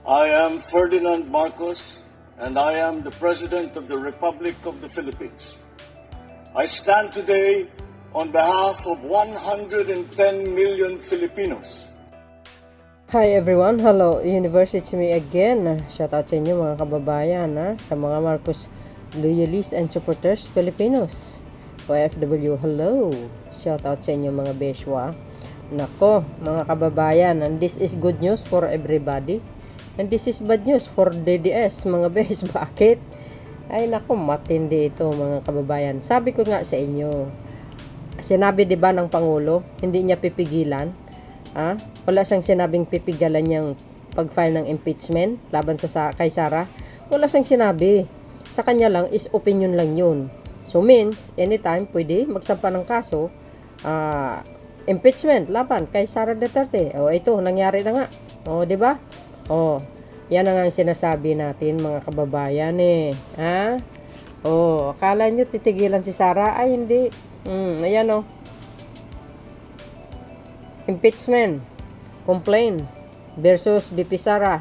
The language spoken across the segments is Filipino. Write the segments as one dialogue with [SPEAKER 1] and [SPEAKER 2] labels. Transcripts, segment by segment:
[SPEAKER 1] I am Ferdinand Marcos, and I am the President of the Republic of the Philippines. I stand today on behalf of 110 million Filipinos.
[SPEAKER 2] Hi everyone, hello University me again. Shout out sa inyo mga kababayan, sa mga Marcos loyalists and supporters Filipinos. OFW, hello. Shout out sa inyo mga beshwa. Nako, mga kababayan, and this is good news for everybody. And this is bad news for DDS, mga besh. Bakit? Ay nako, matindi ito mga kababayan. Sabi ko nga sa inyo, sinabi 'di ba ng Pangulo, hindi niya pipigilan. Wala siyang sinabing pipigilan niyang pag-file ng impeachment laban sa kay Sara. Wala siyang sinabi. Sa kanya lang is opinion lang 'yun. So means anytime pwede magsampa ng kaso impeachment laban kay Sara Duterte. O ito nangyari na nga. O 'di ba? Oh, yan ang sinasabi natin mga kababayan Oh, akala nyo titigilan si Sara? Ay, hindi. Ayan oh. Impeachment, complaint versus BP Sara,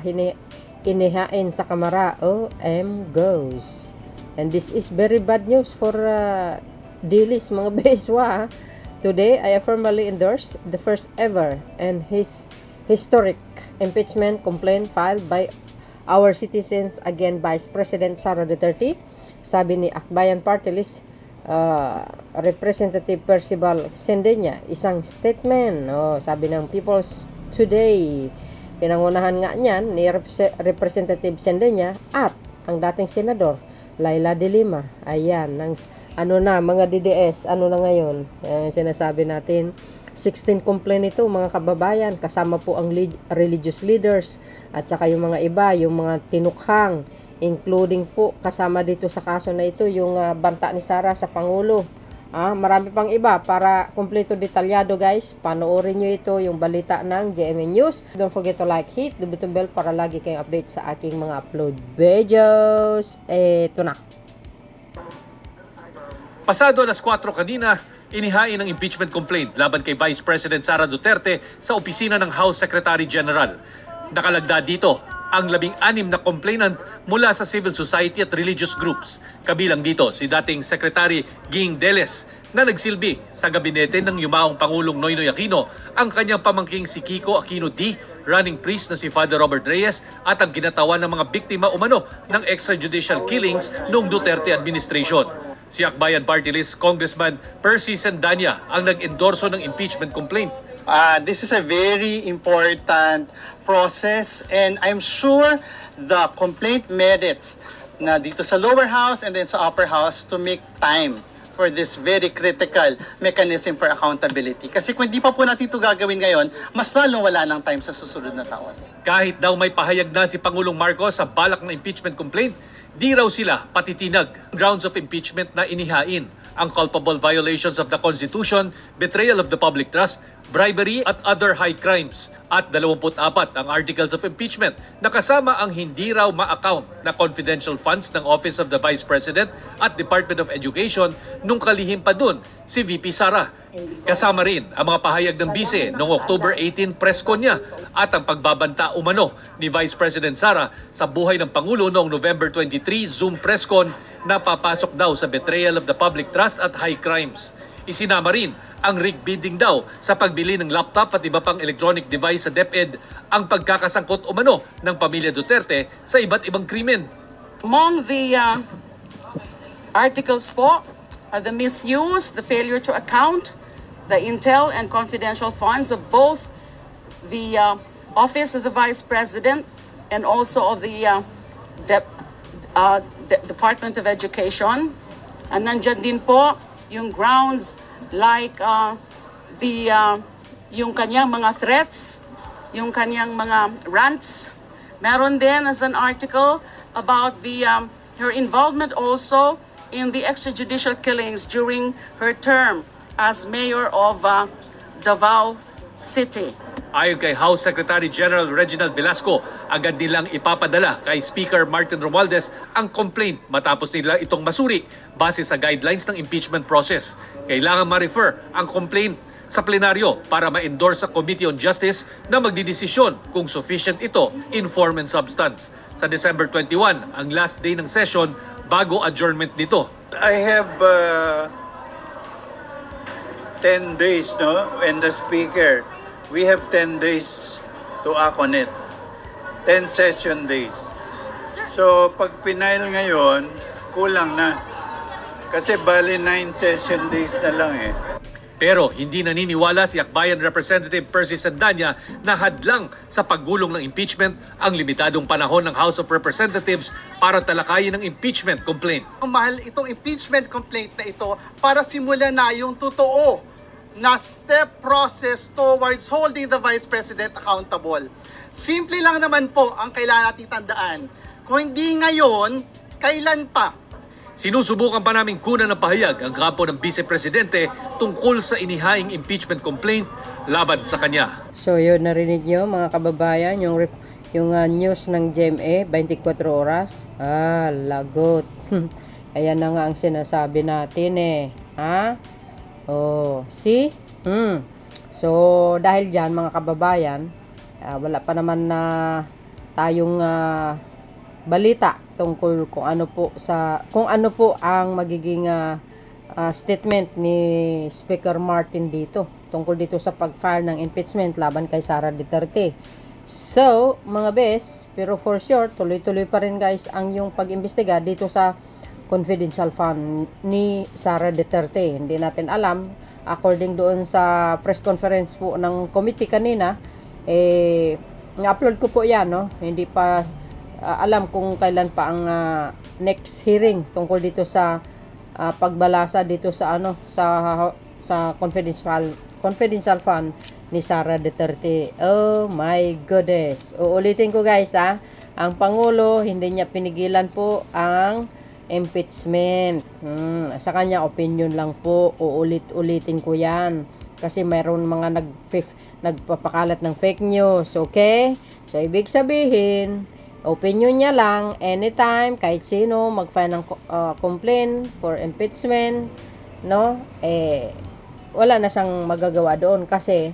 [SPEAKER 2] inihain sa kamara. OM goes. And this is very bad news for Dilis, mga beswa. Today, I formally endorse the first ever and his historic impeachment complaint filed by our citizens against Vice President Sara Duterte. Sabi ni Akbayan Party List Representative Percival Sendenya, isang statement. Sabi ng People's Today, pinangunahan nga niyan ni Representative Sendenya at ang dating senador Laila de Lima. Ayan, mga DDS, na ngayon? Sinasabi natin 16 complaint ito mga kababayan, kasama po ang religious leaders at saka yung mga iba, yung mga tinukhang, including po kasama dito sa kaso na ito yung banta ni Sara sa Pangulo. Marami pang iba. Para kumpleto detalyado guys, panoorin nyo ito yung balita ng GMA News. Don't forget to like, hit the button bell para lagi kayong update sa aking mga upload videos. Ito na.
[SPEAKER 3] Pasado alas 4 kanina, inihain ang impeachment complaint laban kay Vice President Sara Duterte sa opisina ng House Secretary General. Nakalagda dito ang 16 na complainant mula sa civil society at religious groups. Kabilang dito si dating Secretary Ging Deles na nagsilbi sa gabinete ng yumaong Pangulong Noynoy Aquino, ang kanyang pamangking si Kiko Aquino D, running priest na si Father Robert Reyes at ang ginatawan ng mga biktima umano ng extrajudicial killings noong Duterte administration. Si Akbayan Party List Congressman Percy Sendanya ang nag-endorso ng impeachment complaint.
[SPEAKER 4] This is a very important process and I'm sure the complaint merits na dito sa lower house and then sa upper house to make time for this very critical mechanism for accountability. Kasi kung di pa po natin ito gagawin ngayon, mas lalong wala ng time sa susunod na taon.
[SPEAKER 3] Kahit daw may pahayag na si Pangulong Marcos sa balak na impeachment complaint, di raw sila patitinag grounds of impeachment na inihain ang culpable violations of the Constitution, betrayal of the public trust, bribery at other high crimes. At 24 ang articles of impeachment na kasama ang hindi raw ma-account na confidential funds ng Office of the Vice President at Department of Education nung kalihim pa dun si VP Sara. Kasama rin ang mga pahayag ng bise noong October 18 press con niya at ang pagbabanta umano ni Vice President Sara sa buhay ng Pangulo noong November 23 Zoom press con na papasok daw sa betrayal of the public trust at high crimes. Isinama rin ang rig bidding daw sa pagbili ng laptop at iba pang electronic device sa DepEd, ang pagkakasangkot umano ng pamilya Duterte sa iba't ibang krimen.
[SPEAKER 5] Among the articles po are the misuse, the failure to account, the intel and confidential funds of both the Office of the Vice President and also of the Department of Education. And nandyan din po yung grounds like yung kanyang mga threats, yung kanyang mga rants. Meron din as an article about her involvement also in the extrajudicial killings during her term as mayor of Davao City.
[SPEAKER 3] Ayon kay House Secretary General Reginald Velasco, agad nilang ipapadala kay Speaker Martin Romualdez ang complaint matapos nila itong masuri base sa guidelines ng impeachment process. Kailangan ma-refer ang complaint sa plenaryo para ma-endorse sa Committee on Justice na magdidesisyon kung sufficient ito in form and substance. Sa December 21, ang last day ng session bago adjournment nito.
[SPEAKER 6] I have 10 days, no? And the speaker, we have 10 days to act on it. 10 session days. So, pag pinail ngayon, kulang na. Kasi bali 9 session days na lang eh.
[SPEAKER 3] Pero hindi naniniwala si Akbayan Representative Percy Sandanya na hadlang sa paggulong ng impeachment ang limitadong panahon ng House of Representatives para talakayin ang impeachment complaint.
[SPEAKER 4] Ang mahal itong impeachment complaint na ito para simulan na yung totoo na step process towards holding the Vice President accountable. Simple lang naman po ang kailangan natin tandaan. Kung hindi ngayon, kailan pa?
[SPEAKER 3] Sinusubukan pa naming kunan ng pahayag ang kampo ng Vice Presidente tungkol sa inihaing impeachment complaint laban sa kanya.
[SPEAKER 2] So yun, narinig nyo mga kababayan, yung news ng GMA, 24 oras. Lagot. Ayan na nga ang sinasabi natin eh. Ha? Oh, see? So, dahil dyan mga kababayan, wala pa naman na tayong balita tungkol kung ano po ang magiging statement ni Speaker Martin dito tungkol dito sa pag-file ng impeachment laban kay Sara Duterte. So, mga bes, pero for sure, tuloy-tuloy pa rin guys ang yung pag-imbestiga dito sa confidential fund ni Sara Duterte. Hindi natin alam, according doon sa press conference po ng committee kanina, na-upload ko po yan, no? Hindi pa alam kung kailan pa ang next hearing tungkol dito sa pagbalasa dito sa sa confidential fund ni Sara Duterte. Oh my goodness. Uulitin ko guys ang Pangulo hindi niya pinigilan po ang impeachment. Sa kanya opinion lang po. Uulit-ulitin ko yan kasi mayroon mga nagpapakalat ng fake news, okay? So ibig sabihin opinion niya lang anytime kahit sino mag-file ng complaint for impeachment, no? Wala na siyang magagawa doon kasi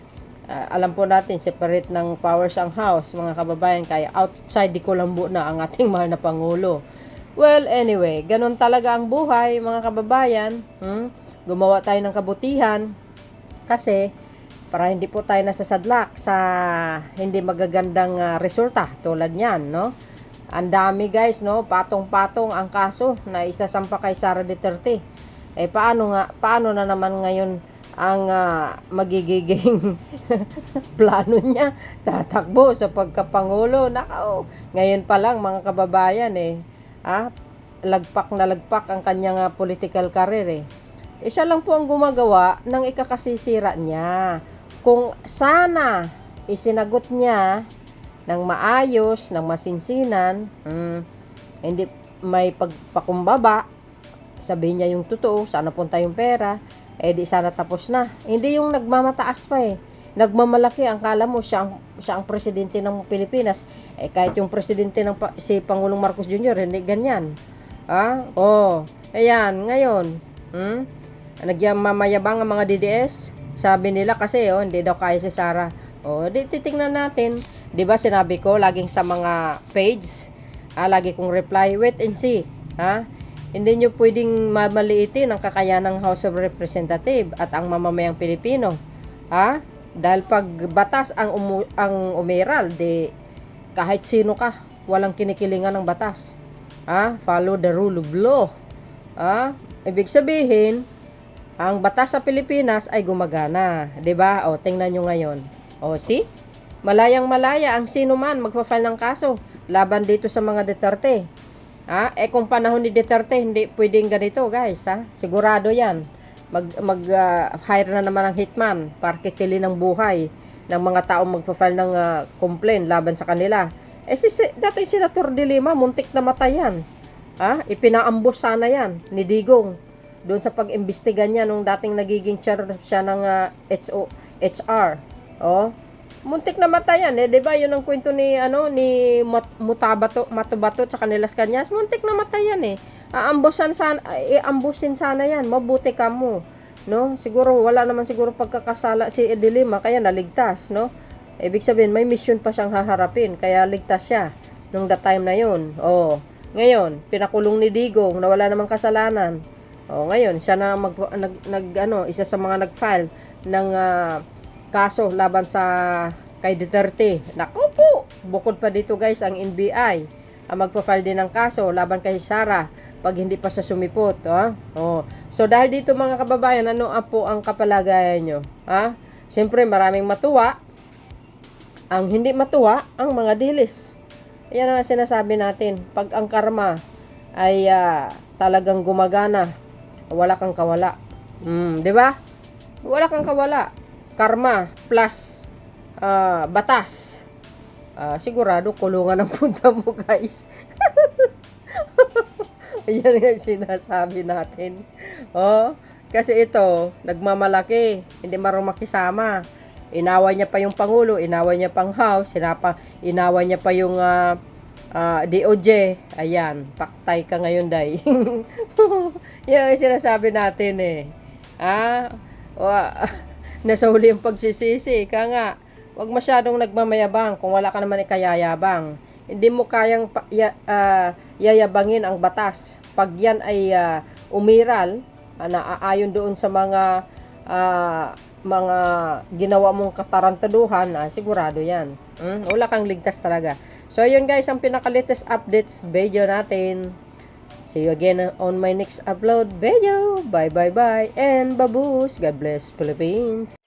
[SPEAKER 2] alam po natin separate ng powers ang house mga kababayan, kaya outside di kulambo na ang ating mahal na Pangulo. Well, anyway, ganun talaga ang buhay mga kababayan. Gumawa tayo ng kabutihan kasi para hindi po tayo nasasadlak sa hindi magagandang resulta tulad niyan, no? Ang dami guys, no? Patong-patong ang kaso na isasampa kay Sara Duterte. Paano na naman ngayon ang magiging plano niya tatakbo sa pagkapangulo? Nako, ngayon pa lang mga kababayan lagpak na lagpak ang kanyang political career Isa lang po ang gumagawa ng ikakasisira niya. Kung sana isinagot niya ng maayos, ng masinsinan, hindi may pagpakumbaba, sabihin niya yung totoo, sana punta yung pera, di sana tapos na. Hindi yung nagmamataas pa nagmamalaki, ang kala mo siya ang presidente ng Pilipinas. Kahit yung presidente ng si Pangulong Marcos Jr., hindi ganyan. Ayan, ngayon, nagyamamayabang ang mga DDS. Sabi nila kasi hindi daw kaya si Sara. Titingnan natin. 'Di ba sinabi ko laging sa mga page, lagi kong reply, wait and see. Hindi nyo pwedeng mamaliitin ang kakayanang House of Representatives at ang mamamayang Pilipino. Dahil pag batas ang umiral, kahit sino ka, walang kinikilingan ng batas. Follow the rule of law. Ibig sabihin, ang batas sa Pilipinas ay gumagana, 'di ba? Tingnan niyo ngayon. See? Malayang-malaya ang sino man magfa-file ng kaso laban dito sa mga Duterte. Kung panahon ni Duterte hindi pwedeng ganito, guys, Sigurado 'yan. Hire na naman ang hitman para kitilin ng buhay ng mga taong magfa-file ng complaint laban sa kanila. Dati Senator De Lima muntik na matayan. Ipinaambos sana 'yan ni Digong doon sa pag-imbestiga niya nung dating nagiging chair siya ng HR. Muntik na matayan 'di ba? 'Yun ang kwento ni Matubato sa kanilas Kanyas. Muntik na matayan Ambusin sana 'yan. Mabuti ka mo. no? Siguro wala naman siguro pagkakasala si De Lima kaya naligtas, no? Ibig sabihin may mission pa siyang haharapin kaya ligtas siya nung that time na yun. Oh, ngayon pinakulong ni Digong na wala namang kasalanan. Oh, ngayon siya na isa sa mga nag-file ng kaso laban sa kay Duterte. Naku po, bukod pa dito guys ang NBI ang magpa-file din ng kaso laban kay Sara pag hindi pa siya sumipot. Oh. So dahil dito mga kababayan, ano po ang kapalagayan nyo? Siyempre maraming matuwa. Ang hindi matuwa, ang mga dilis. Yan ang sinasabi natin. Pag ang karma ay talagang gumagana, wala kang kawala. Di ba? Wala kang kawala. Karma plus batas. Sigurado kulungan ang punta mo, guys. Yan ang sinasabi natin. Kasi ito, nagmamalaki, hindi marunong makisama. Inaway niya pa yung Pangulo, inaway niya pang House, inaway niya pa yung DOJ. Ayan, paktay ka ngayon, day. Yan ang sinasabi natin eh. Nasa huli yung pagsisisi. Kaya nga, wag masyadong nagmamayabang kung wala ka naman ikayayabang. Hindi mo kayang yayabangin ang batas. Pag yan ay umiral, naaayon doon sa mga ginawa mong katarantaduhan, sigurado yan. Wala kang ligtas talaga. So, yun guys, ang pinaka-latest updates video natin. See you again on my next upload video. Bye, bye, bye. And babush. God bless Philippines.